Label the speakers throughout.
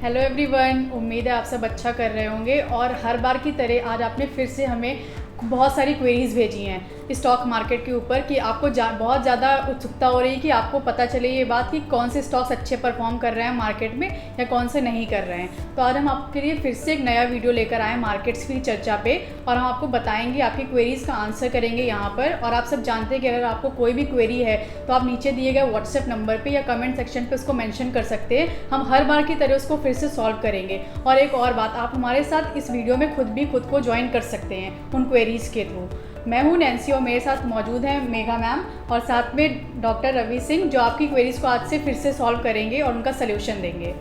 Speaker 1: Hello everyone, उम्मीद है आप सब अच्छा कर रहे होंगे। और हर बार की तरह आज आपने फिर से हमें बहुत सारी क्वेरीज़ भेजी हैं स्टॉक मार्केट के ऊपर कि आपको बहुत ज़्यादा उत्सुकता हो रही है कि आपको पता चले ये बात कि कौन से स्टॉक्स अच्छे परफॉर्म कर रहे हैं मार्केट में या कौन से नहीं कर रहे हैं। तो आज हम आपके लिए फिर से एक नया वीडियो लेकर आए मार्केट्स की चर्चा पे, और हम आपको बताएंगे, आपकी क्वेरीज़ का आंसर करेंगे यहाँ पर। और आप सब जानते हैं कि अगर आपको कोई भी क्वेरी है तो आप नीचे दिए गए व्हाट्सएप नंबर पर या कमेंट सेक्शन पर उसको मैंशन कर सकते हैं। हम हर बार की तरह उसको फिर से सॉल्व करेंगे। और एक और बात, आप हमारे साथ इस वीडियो में खुद को ज्वाइन कर सकते हैं उन क्वेरीज़ के थ्रू। मैं हूं नैन्सी और मेरे साथ मौजूद हैं मेघा मैम और साथ में डॉक्टर रवि सिंह, जो आपकी क्वेरीज़ को आज से फिर से सॉल्व करेंगे और उनका सलूशन देंगे।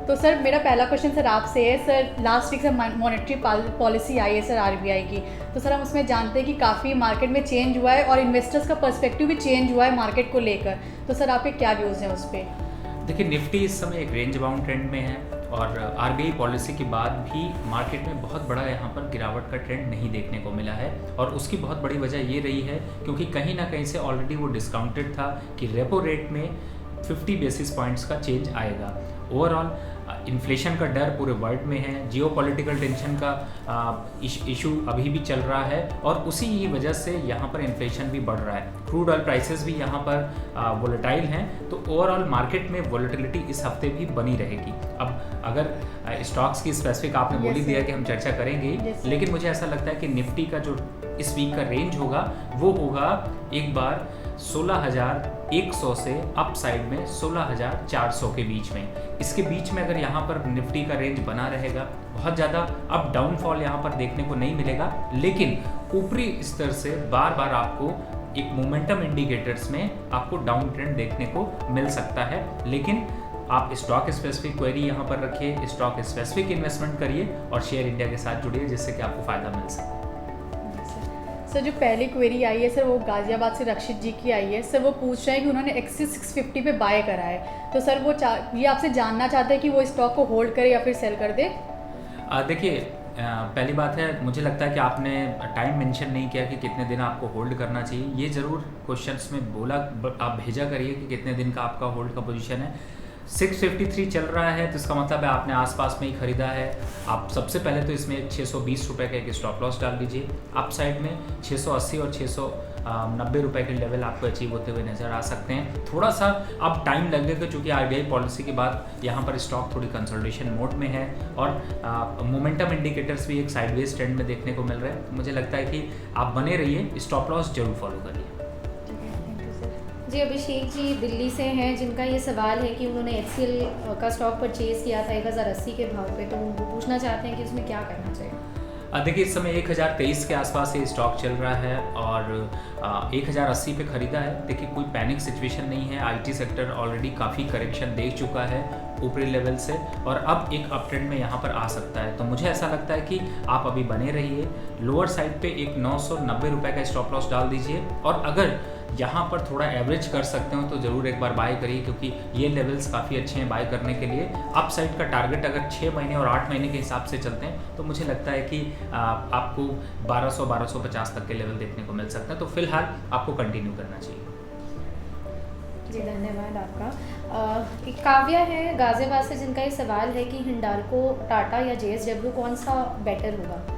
Speaker 1: तो सर, मेरा पहला क्वेश्चन सर आपसे है। सर, लास्ट वीक से मॉनेटरी पॉलिसी आई है सर आरबीआई की। तो सर, हम उसमें जानते हैं कि काफ़ी मार्केट में चेंज हुआ है और इन्वेस्टर्स का पर्सपेक्टिव भी चेंज हुआ है मार्केट को लेकर। तो सर, आपके क्या व्यूज़ हैं उस पर?
Speaker 2: देखिए, निफ्टी इस समय एक रेंज बाउंड ट्रेंड में है और आरबीआई पॉलिसी के बाद भी मार्केट में बहुत बड़ा यहाँ पर गिरावट का ट्रेंड नहीं देखने को मिला है। और उसकी बहुत बड़ी वजह ये रही है क्योंकि कहीं ना कहीं से ऑलरेडी वो डिस्काउंटेड था कि रेपो रेट में 50 बेसिस पॉइंट्स का चेंज आएगा। ओवरऑल इन्फ्लेशन का डर पूरे वर्ल्ड में है, जियोपॉलिटिकल टेंशन का इशू अभी भी चल रहा है और उसी ही वजह से यहाँ पर इन्फ्लेशन भी बढ़ रहा है। क्रूड ऑयल प्राइसेस भी यहाँ पर वोलेटाइल हैं, तो ओवरऑल मार्केट में वोलेटिलिटी इस हफ्ते भी बनी रहेगी। अब अगर स्टॉक्स की स्पेसिफिक आपने बोल ही दिया कि हम चर्चा करेंगे, लेकिन मुझे ऐसा लगता है कि निफ्टी का जो इस वीक का रेंज होगा वो होगा एक बार 16,100 से अप साइड में 16,400 के बीच में। इसके बीच में अगर यहाँ पर निफ्टी का रेंज बना रहेगा, बहुत ज़्यादा अप डाउनफॉल यहाँ पर देखने को नहीं मिलेगा, लेकिन ऊपरी स्तर से बार बार आपको एक मोमेंटम इंडिकेटर्स में आपको डाउन ट्रेंड देखने को मिल सकता है। लेकिन आप स्टॉक स्पेसिफिक क्वेरी यहाँ पर रखिए, स्टॉक स्पेसिफिक इन्वेस्टमेंट करिए और शेयर इंडिया के साथ जुड़िए, जिससे कि आपको फ़ायदा मिल सके।
Speaker 1: सर, जो पहली क्वेरी आई है सर, वो गाजियाबाद से रक्षित जी की आई है। सर, वो पूछ रहे हैं कि उन्होंने एक्सिस 650 पे बाय करा है। तो सर, वो ये आपसे जानना चाहते हैं कि वो स्टॉक को होल्ड करे या फिर सेल कर दे।
Speaker 2: देखिए, पहली बात है, मुझे लगता है कि आपने टाइम मेंशन नहीं किया कि कितने दिन आपको होल्ड करना चाहिए। ये ज़रूर क्वेश्चंस में बोला, आप भेजा करिए कि कितने दिन का आपका होल्ड का पोजीशन है। 653 चल रहा है तो इसका मतलब है आपने आसपास में ही खरीदा है। आप सबसे पहले तो इसमें 620 रुपये का एक स्टॉप लॉस डाल दीजिए। अप साइड में 680 और 690 रुपये के लेवल आपको अचीव होते हुए नज़र आ सकते हैं। थोड़ा सा अब टाइम लगेगा क्योंकि आरबीआई पॉलिसी के बाद यहाँ पर स्टॉक थोड़ी कंसोलिडेशन मोड में है और मोमेंटम इंडिकेटर्स भी एक साइडवेज ट्रेंड में देखने को मिल रहे हैं। मुझे लगता है कि आप बने रहिए, स्टॉप लॉस जरूर फॉलो करिए।
Speaker 3: जी, अभिषेक जी दिल्ली से हैं, जिनका ये सवाल है कि उन्होंने HCL का स्टॉक परचेज़ किया था 1080 के भाव पे, तो वो पूछना चाहते हैं कि उसमें क्या करना चाहिए।
Speaker 2: देखिए, इस समय 1023 के आसपास ये स्टॉक चल रहा है और 1080 पे ख़रीदा है। देखिए, कोई पैनिक सिचुएशन नहीं है। आईटी सेक्टर ऑलरेडी काफ़ी करेक्शन देख चुका है ऊपरी लेवल से और अब एक अप ट्रेंड में यहाँ पर आ सकता है। तो मुझे ऐसा लगता है कि आप अभी बने रहिए। लोअर साइड पे एक 990 रुपये का स्टॉप लॉस डाल दीजिए और अगर यहाँ पर थोड़ा एवरेज कर सकते हो तो ज़रूर एक बार बाय करिए, क्योंकि ये लेवल्स काफ़ी अच्छे हैं बाय करने के लिए। अप साइड का टारगेट अगर 6 महीने और 8 महीने के हिसाब से चलते हैं तो मुझे लगता है कि आपको 1200-1250 तक के लेवल देखने को मिल सकता है। तो फिलहाल आपको कंटिन्यू करना चाहिए।
Speaker 3: जी, धन्यवाद आपका। एक काव्या है गाजियाबाद से, जिनका ये सवाल है कि हिंडाल्को, टाटा या JSW कौन सा बेटर होगा।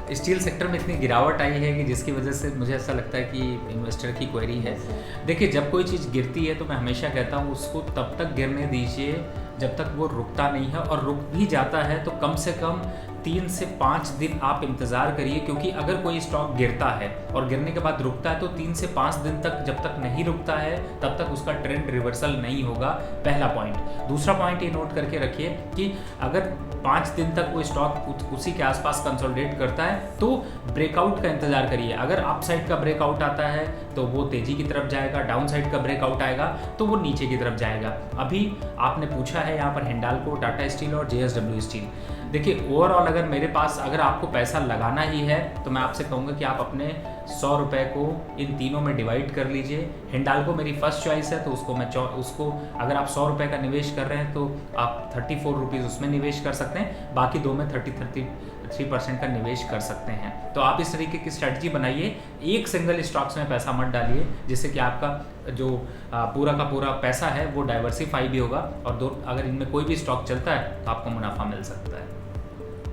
Speaker 2: स्टील सेक्टर में इतनी गिरावट आई है कि जिसकी वजह से मुझे ऐसा लगता है कि इन्वेस्टर की क्वेरी है। देखिए, जब कोई चीज़ गिरती है तो मैं हमेशा कहता हूँ उसको तब तक गिरने दीजिए जब तक वो रुकता नहीं है, और रुक भी जाता है तो कम से कम 3 से 5 दिन आप इंतज़ार करिए, क्योंकि अगर कोई स्टॉक गिरता है और गिरने के बाद रुकता है तो 3 से 5 दिन तक जब तक नहीं रुकता है तब तक उसका ट्रेंड रिवर्सल नहीं होगा। पहला पॉइंट। दूसरा पॉइंट ये नोट करके रखिए कि अगर 5 दिन तक वो स्टॉक उसी के आसपास कंसोलिडेट करता है तो ब्रेकआउट का इंतजार करिए। अगर अप साइड का ब्रेकआउट आता है तो वो तेजी की तरफ जाएगा, डाउन साइड का ब्रेकआउट आएगा तो वो नीचे की तरफ जाएगा। अभी आपने पूछा है यहाँ पर हिंडाल्को, टाटा स्टील और JSW स्टील। देखिए, ओवरऑल अगर आपको पैसा लगाना ही है तो मैं आपसे कहूँगा कि आप अपने 100 रुपये को इन तीनों में डिवाइड कर लीजिए। हिंडाल्को मेरी फर्स्ट चॉइस है तो उसको अगर आप 100 रुपये का निवेश कर रहे हैं तो आप 34 रुपीज़ उसमें निवेश कर सकते हैं। बाकी दो में 30 3% का निवेश कर सकते हैं। तो आप इस तरीके की स्ट्रैटेजी बनाइए, एक सिंगल स्टॉक्स में पैसा मत डालिए, जिससे कि आपका जो पूरा का पूरा पैसा है वो डाइवर्सिफाई भी होगा, और अगर इनमें कोई भी स्टॉक चलता है तो आपको मुनाफा मिल सकता है।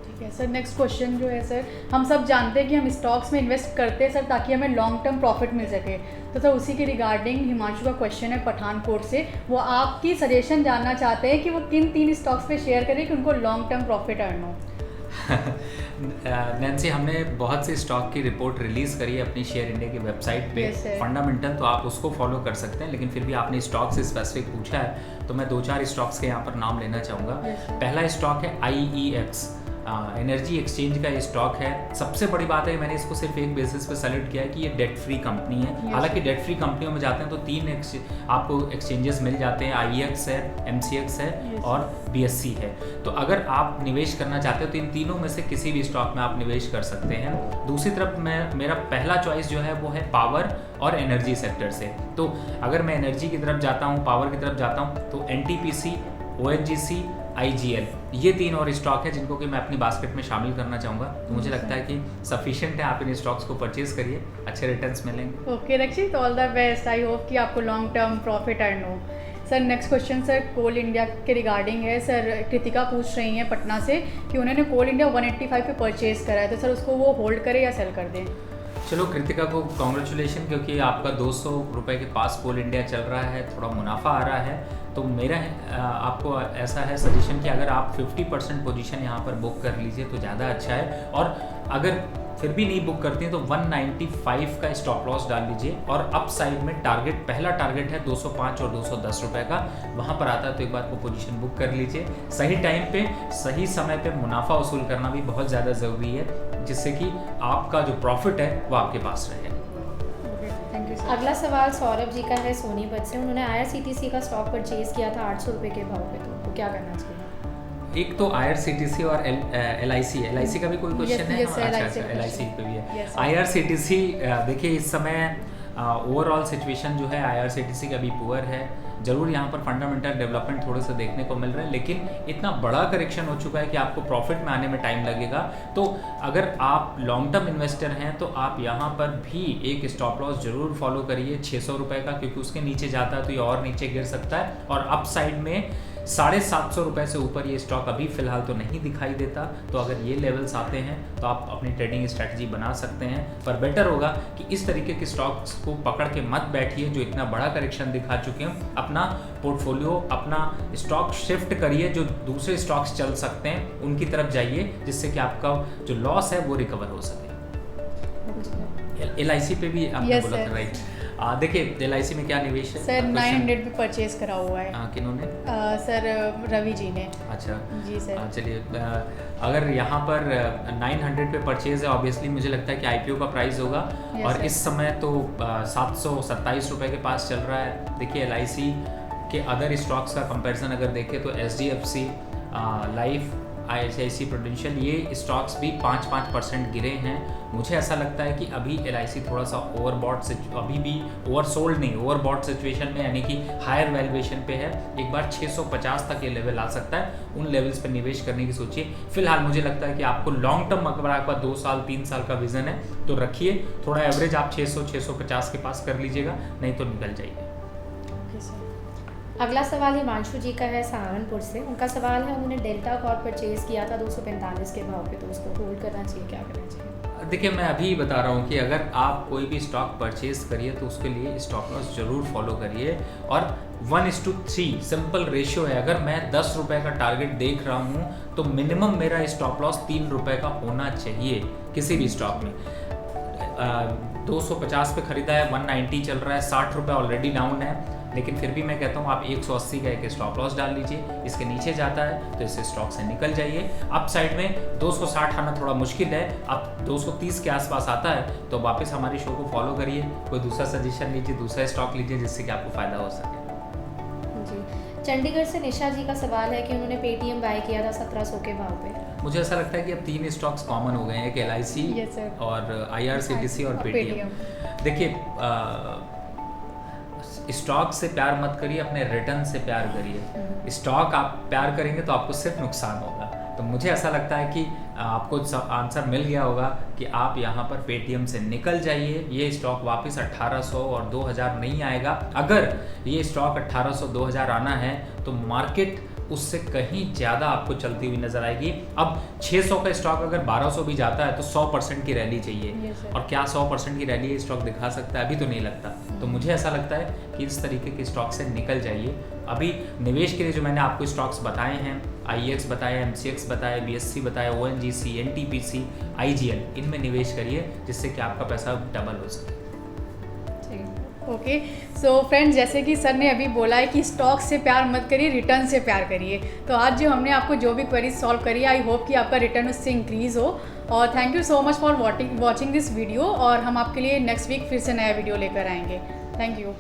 Speaker 1: ठीक है सर, नेक्स्ट क्वेश्चन जो है सर, हम सब जानते हैं कि हम स्टॉक्स में इन्वेस्ट करते हैं सर ताकि हमें लॉन्ग टर्म प्रॉफिट मिल सके, तो सर उसी के रिगार्डिंग हिमांशु का क्वेश्चन है पठानकोट से। वो आपकी सजेशन जानना चाहते हैं कि वो किन 3 स्टॉक्स पे शेयर करें कि उनको लॉन्ग टर्म प्रॉफिट अर्न हो।
Speaker 2: नैन्सी, हमने बहुत से स्टॉक की रिपोर्ट रिलीज़ करी है अपनी शेयर इंडिया की वेबसाइट पे, फंडामेंटल, तो आप उसको फॉलो कर सकते हैं। लेकिन फिर भी आपने स्टॉक से स्पेसिफिक पूछा है तो मैं 2-4 स्टॉक्स के यहाँ पर नाम लेना चाहूँगा। पहला स्टॉक है IEX, एनर्जी एक्सचेंज का ये स्टॉक है। सबसे बड़ी बात है, मैंने इसको सिर्फ एक बेसिस पे सेलेक्ट किया है कि ये डेट फ्री कंपनी है। हालांकि डेट फ्री कंपनियों में जाते हैं तो 3 आपको एक्सचेंजेस मिल जाते हैं, IEX है, MCX है और BSE है। तो अगर आप निवेश करना चाहते हो तो इन तीनों में से किसी भी स्टॉक में आप निवेश कर सकते हैं। दूसरी तरफ मेरा पहला चॉइस जो है वो है पावर और एनर्जी सेक्टर से। तो अगर मैं एनर्जी की तरफ जाता हूँ, पावर की तरफ जाता हूँ, तो NTPC, ONGC, IGL, ये 3 और स्टॉक है जिनको कि मैं अपनी बास्केट में शामिल करना चाहूँगा। तो मुझे लगता है कि सफिशिएंट है, आप इन स्टॉक्स को परचेज करिए, अच्छे रिटर्न्स मिलेंगे।
Speaker 1: Okay Rakshit, all the best. I hope कि आपको लॉन्ग टर्म प्रॉफिट अर्न हो। सर नेक्स्ट क्वेश्चन सर कोल इंडिया के रिगार्डिंग है। सर कृतिका पूछ रही हैं पटना से कि उन्होंने कोल इंडिया 185 पे परचेज करा है, तो सर उसको वो होल्ड करें या सेल कर दें?
Speaker 2: चलो कृतिका को कॉन्ग्रेचुलेशन, क्योंकि आपका 200 रुपये के पास कोल इंडिया चल रहा है, थोड़ा मुनाफा आ रहा है। तो मेरा आपको ऐसा है सजेशन कि अगर आप 50% पोजीशन यहाँ पर बुक कर लीजिए तो ज़्यादा अच्छा है, और अगर फिर भी नहीं बुक करती हैं तो 195 का स्टॉप लॉस डाल लीजिए, और अप साइड में टारगेट, पहला टारगेट है 205 और 210 रुपये का, वहाँ पर आता है तो एक बार वो पोजीशन बुक कर लीजिए। सही टाइम पे सही समय पे मुनाफा वसूल करना भी बहुत ज़्यादा ज़रूरी है, जिससे कि आपका जो प्रॉफिट है वो आपके पास रहे।
Speaker 3: अगला सवाल सौरभ जी का है सोनीपत से। उन्होंने IRCTC का स्टॉक परचेज किया था 800 रुपये के भाव पे, तो क्या करना चाहिए?
Speaker 2: एक तो IRCTC और LIC का भी कोई क्वेश्चन है? अच्छा, LIC पे भी है। IRCTC देखिए इस समय ओवरऑल सिचुएशन जो है IRCTC का भी पुअर है। जरूर यहाँ पर फंडामेंटल डेवलपमेंट थोड़े से देखने को मिल रहे हैं, लेकिन इतना बड़ा करेक्शन हो चुका है कि आपको प्रॉफिट में आने में टाइम लगेगा। तो अगर आप लॉन्ग टर्म इन्वेस्टर हैं तो आप यहाँ पर भी एक स्टॉप लॉस जरूर फॉलो करिए 600 रुपये का, क्योंकि उसके नीचे जाता है तो ये और नीचे गिर सकता है, और अप साइड में 750 रुपये से ऊपर ये स्टॉक अभी फिलहाल तो नहीं दिखाई देता। तो अगर ये लेवल्स आते हैं तो आप अपनी ट्रेडिंग स्ट्रैटेजी बना सकते हैं, पर बेटर होगा कि इस तरीके के स्टॉक्स को पकड़ के मत बैठिए जो इतना बड़ा करेक्शन दिखा चुके हैं। अपना पोर्टफोलियो, अपना स्टॉक शिफ्ट करिए, जो दूसरे स्टॉक्स चल सकते हैं उनकी तरफ जाइए, जिससे कि आपका जो लॉस है वो रिकवर हो सके। LIC पे भी आपने बोला था, राइट? देखिए LIC में क्या निवेश है
Speaker 1: सर? 900 पे परचेज करा हुआ है।
Speaker 2: किन्होंने?
Speaker 1: सर रवि जी ने।
Speaker 2: अच्छा जी
Speaker 1: सर।
Speaker 2: चलिए, अगर यहाँ पर 900 पे परचेज है, ऑब्वियसली मुझे लगता है कि IPO का प्राइस होगा, और इस समय तो 727 रुपये के पास चल रहा है। देखिए LIC के अदर स्टॉक्स का कंपैरिजन अगर देखें तो SDFC, लाइफ, ICICI प्रूडेंशियल, ये स्टॉक्स भी 5% गिरे हैं। मुझे ऐसा लगता है कि अभी LIC थोड़ा सा ओवरबॉट, अभी भी ओवरसोल्ड नहीं, ओवरबॉट सिचुएशन में, यानी कि हायर वैल्यूएशन पे है। एक बार 650 तक ये लेवल आ सकता है, उन लेवल्स पे निवेश करने की सोचिए। फिलहाल मुझे लगता है कि आपको लॉन्ग टर्म, अगर आपका 2 साल 3 साल का विजन है तो रखिए, थोड़ा एवरेज आप 600-650 के पास कर लीजिएगा, नहीं तो निकल जाइए।
Speaker 3: अगला सवाल हिमांशु जी का है सहारनपुर से। उनका सवाल है, उन्होंने डेल्टा कॉर्प परचेज किया था 245 के भाव पे, तो उसको होल्ड करना चाहिए, क्या करना चाहिए?
Speaker 2: देखिए मैं अभी बता रहा हूँ कि अगर आप कोई भी स्टॉक परचेज करिए तो उसके लिए स्टॉप लॉस जरूर फॉलो करिए, और 1:3 सिंपल रेशियो है। अगर मैं 10 रुपये का टारगेट देख रहा हूँ तो मिनिमम मेरा स्टॉप लॉस 3 रुपये का होना चाहिए किसी भी स्टॉक में। 250 पे खरीदा है, 190 चल रहा है, 60 रुपये ऑलरेडी डाउन है, लेकिन फिर भी मैं कहता हूँ आप 180 का एक स्टॉप लॉस डाल लीजिए। इसके नीचे जाता है तो इस स्टॉक से निकल जाइए। अप साइड में 260 आना थोड़ा मुश्किल है, अब 230 के आसपास आता है तो वापस हमारी शो को फॉलो करिए, कोई दूसरा सजेशन लीजिए, दूसरा स्टॉक लीजिए, जिससे कि आपको फ़ायदा हो सके।
Speaker 3: जी, चंडीगढ़ से निशा जी का सवाल है कि उन्होंने पेटीएम बाय किया था 1700 के भाव पे।
Speaker 2: मुझे ऐसा लगता है कि अब 3 स्टॉक्स कॉमन हो गए हैं, एक LIC और IRCTC और पेटीएम। देखिए स्टॉक से प्यार मत करिए, अपने रिटर्न से प्यार करिए। स्टॉक आप प्यार करेंगे तो आपको सिर्फ नुकसान होगा, तो मुझे ऐसा लगता है कि आपको आंसर मिल गया होगा कि आप यहाँ पर पेटीएम से निकल जाइए। ये स्टॉक वापस 1800 और 2000 नहीं आएगा। अगर ये स्टॉक 1800 2000 आना है तो मार्केट उससे कहीं ज़्यादा आपको चलती हुई नजर आएगी। अब 600 का स्टॉक अगर 1200 भी जाता है तो 100% की रैली चाहिए, और क्या 100% की रैली स्टॉक दिखा सकता है? अभी तो नहीं लगता। तो मुझे ऐसा लगता है कि इस तरीके के स्टॉक से निकल जाइए। अभी निवेश के लिए जो मैंने आपको स्टॉक्स बताए हैं, IEX बताया, MCX बताया, BSC बताया, ONGC, NTPC, IGL, इनमें निवेश करिए जिससे कि आपका पैसा डबल हो सके।
Speaker 1: ओके, सो फ्रेंड्स, जैसे कि सर ने अभी बोला है कि स्टॉक से प्यार मत करिए, रिटर्न से प्यार करिए। तो आज जो हमने आपको जो भी क्वेरीज सॉल्व करी, आई होप कि आपका रिटर्न उससे इंक्रीज़ हो। और thank you so much for watching this video. और हम आपके लिए नेक्स्ट वीक फिर से नया वीडियो लेकर आएंगे। Thank you.